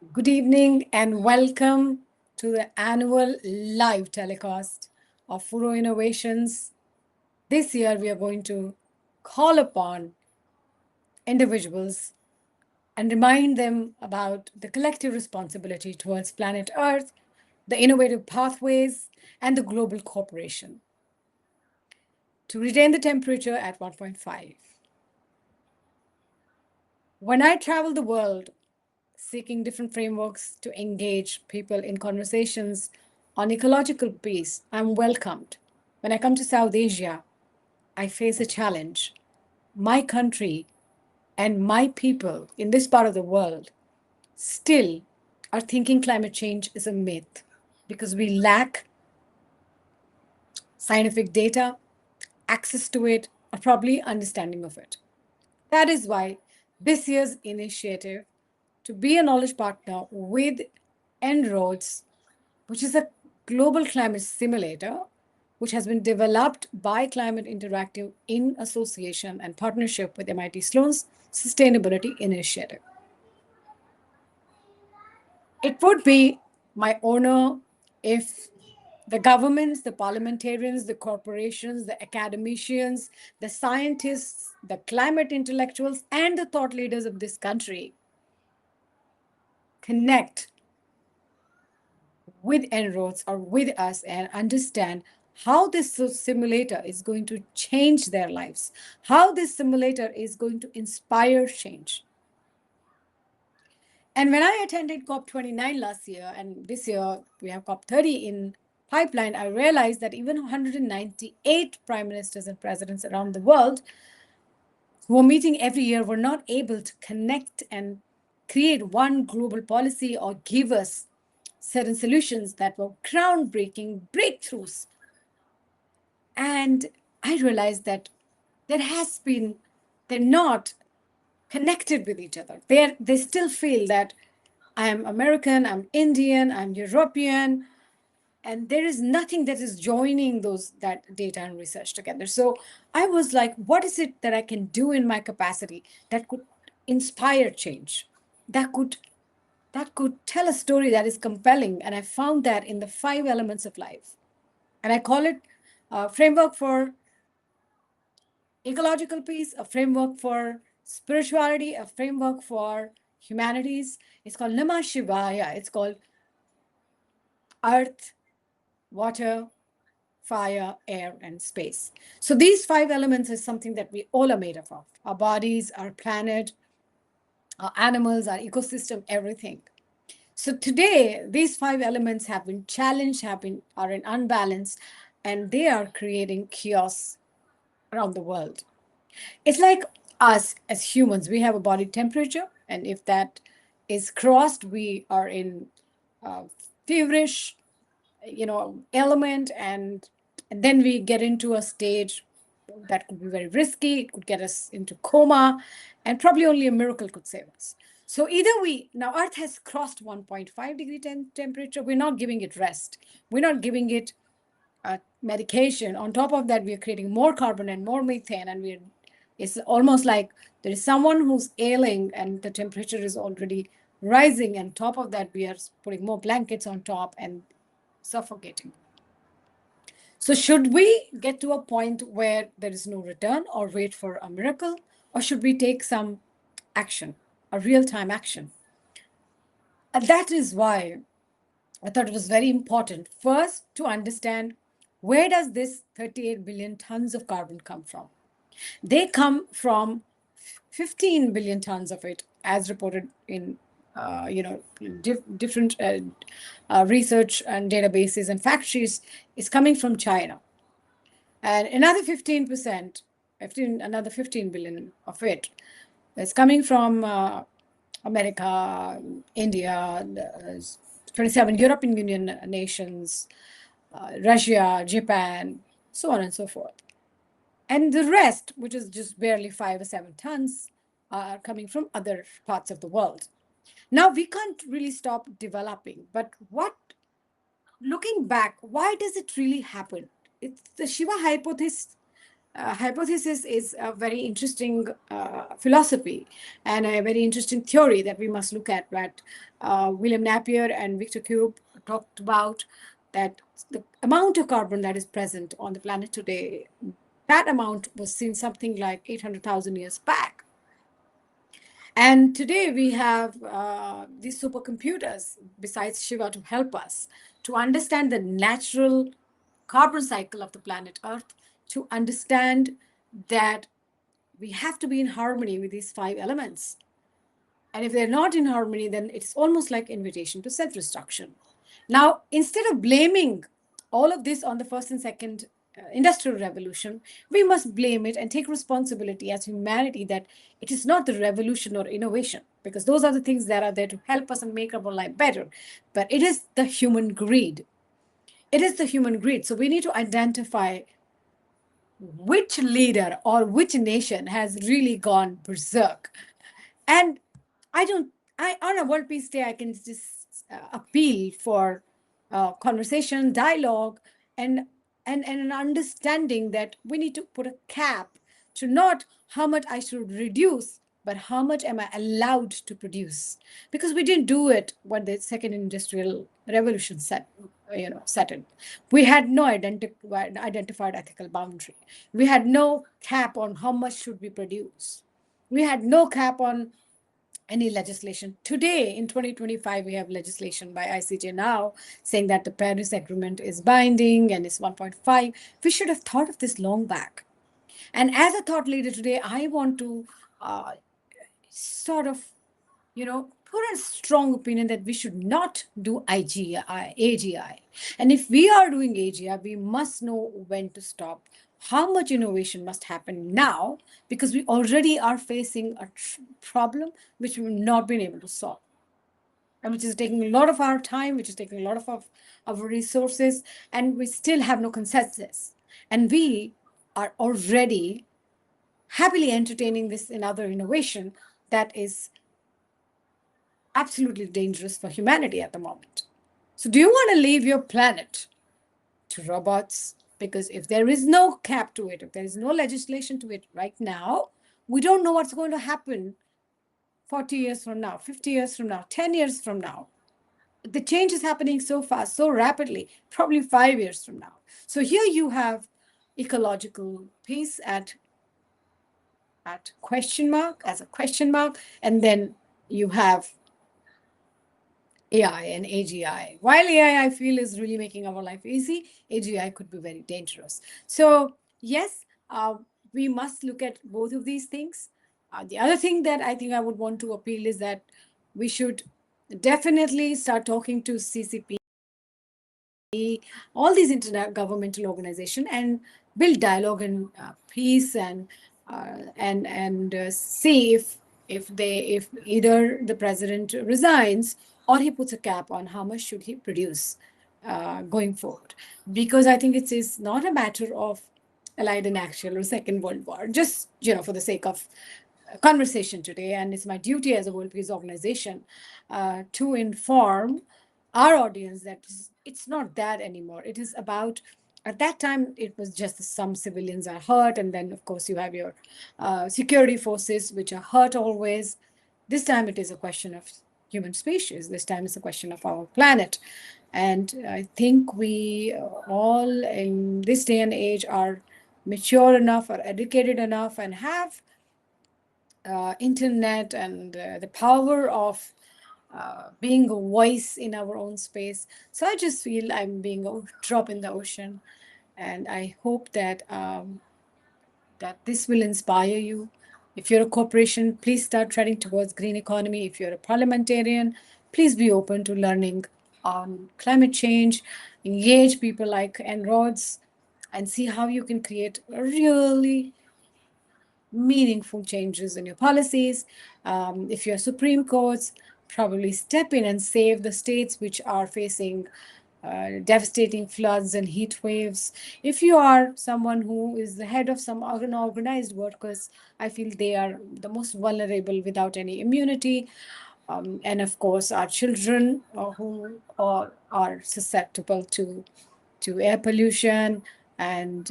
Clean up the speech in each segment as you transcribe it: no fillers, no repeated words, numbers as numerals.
Good evening and welcome to the annual live telecast of Furo Innovations. This year, we are going to call upon individuals and remind them about the collective responsibility towards planet Earth, the innovative pathways, and the global cooperation to retain the temperature at 1.5. When I travel the world seeking different frameworks to engage people in conversations on ecological peace, I'm welcomed. When I come to South Asia, I face a challenge. My country and my people in this part of the world still are thinking climate change is a myth because we lack scientific data, access to it, or probably understanding of it. That is why this year's initiative to be a knowledge partner with En-ROADS, which is a global climate simulator, which has been developed by Climate Interactive in association and partnership with MIT Sloan's Sustainability Initiative. It would be my honor if the governments, the parliamentarians, the corporations, the academicians, the scientists, the climate intellectuals, and the thought leaders of this country connect with En-ROADS or with us and understand how this simulator is going to change their lives, how this simulator is going to inspire change. And when I attended COP29 last year, and this year we have COP30 in pipeline, I realized that even 198 prime ministers and presidents around the world who are meeting every year were not able to connect and create one global policy or give us certain solutions that were groundbreaking breakthroughs. And I realized that there has been, they're not connected with each other. They still feel that I'm American, I'm Indian, I'm European, and there is nothing that is joining those that data and research together. So I was like, what is it that I can do in my capacity that could inspire change, that could tell a story that is compelling? And I found that in the 5 elements of life, and I call it a framework for ecological peace, a framework for spirituality, a framework for humanities. It's called Namah Shivaya. It's called earth, water, fire, air, and space. So these 5 elements is something that we all are made of. Our bodies, our planet, our animals, our ecosystem, everything. So today, these 5 elements have been challenged, are in unbalance, and they are creating chaos around the world. It's like us as humans, we have a body temperature, and if that is crossed, we are in feverish, element, and then we get into a stage that could be very risky. It could get us into coma, and probably only a miracle could save us. So either we now Earth has crossed 1.5 degree temperature. We're not giving it rest. We're not giving it medication. On top of that, we are creating more carbon and more methane, and it's almost like there is someone who's ailing and the temperature is already rising. And top of that, we are putting more blankets on top and suffocating. So, should we get to a point where there is no return or wait for a miracle, or should we take some action, a real time action? And that is why I thought it was very important first to understand where does this 38 billion tons of carbon come from? They come from 15 billion tons of it, as reported in different research and databases and fact sheets, is coming from China. And another 15%, another 15 billion of it is coming from America, India, 27 European Union nations, Russia, Japan, so on and so forth. And the rest, which is just barely 5 or 7 tons, are coming from other parts of the world. Now, we can't really stop developing, but looking back, why does it really happen? It's the Shiva hypothesis hypothesis is a very interesting philosophy and a very interesting theory that we must look at. That William Napier and Victor Cube talked about, that the amount of carbon that is present on the planet today, that amount was seen something like 800,000 years back. And today we have these supercomputers, besides Shiva, to help us to understand the natural carbon cycle of the planet Earth, to understand that we have to be in harmony with these five elements. And if they're not in harmony, then it's almost like invitation to self-destruction. Now, instead of blaming all of this on the first and second industrial revolution, we must blame it and take responsibility as humanity that it is not the revolution or innovation, because those are the things that are there to help us and make our life better. But it is the human greed. It is the human greed. So we need to identify which leader or which nation has really gone berserk. And I don't, I on a World Peace Day, I can just appeal for conversation, dialogue, and and an understanding that we need to put a cap to not how much I should reduce, but how much am I allowed to produce? Because we didn't do it when the second industrial revolution set in. We had no identified ethical boundary. We had no cap on how much should we produce. We had no cap on any legislation. Today, in 2025, we have legislation by ICJ now saying that the Paris Agreement is binding and it's 1.5. We should have thought of this long back. And as a thought leader today, I want to uh, sort of, put a strong opinion that we should not do AGI. And if we are doing AGI, we must know when to stop. How much innovation must happen now, because we already are facing a problem which we've not been able to solve, and which is taking a lot of our time, which is taking a lot of our resources, and we still have no consensus. And we are already happily entertaining this another innovation that is absolutely dangerous for humanity at the moment. So, do you want to leave your planet to robots? Because if there is no cap to it, if there is no legislation to it right now, we don't know what's going to happen 40 years from now, 50 years from now, 10 years from now. The change is happening so fast, so rapidly, probably 5 years from now. So here you have ecological peace at question mark, as a question mark, and then you have AI and AGI. While AI, I feel, is really making our life easy, AGI could be very dangerous. So, yes, we must look at both of these things. The other thing that I think I would want to appeal is that we should definitely start talking to CCP, all these intergovernmental organizations, and build dialogue and peace, and see if either the president resigns or he puts a cap on how much should he produce going forward. Because I think it is not a matter of Allied and Actual or Second World War, just for the sake of conversation today, and it's my duty as a World Peace Organization to inform our audience that it's not that anymore. It is about, at that time, it was just some civilians are hurt, and then, of course, you have your security forces, which are hurt always. This time, it is a question of human species. This time, it's a question of our planet. And I think we all in this day and age are mature enough, or educated enough, and have internet and the power of being a voice in our own space. So I just feel I'm being a drop in the ocean, and I hope that this will inspire you. If you're a corporation, please start treading towards green economy. If you're a parliamentarian, please be open to learning on climate change. Engage people like En-ROADS and see how you can create a really meaningful changes in your policies. If you're Supreme Courts, probably step in and save the states which are facing devastating floods and heat waves. If you are someone who is the head of some unorganized workers, I feel they are the most vulnerable without any immunity. And of course, our children who are susceptible to air pollution and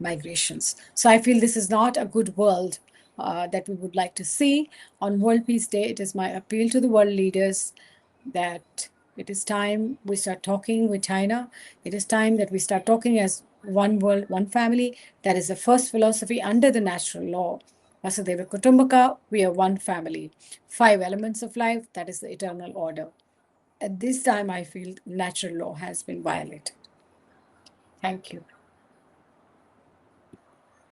migrations. So I feel this is not a good world that we would like to see. On World Peace Day, it is my appeal to the world leaders that it is time we start talking with China. It is time that we start talking as one world, one family. That is the first philosophy under the natural law. Vasudeva Kutumbaka, we are one family. Five elements of life, that is the eternal order. At this time, I feel natural law has been violated. Thank you.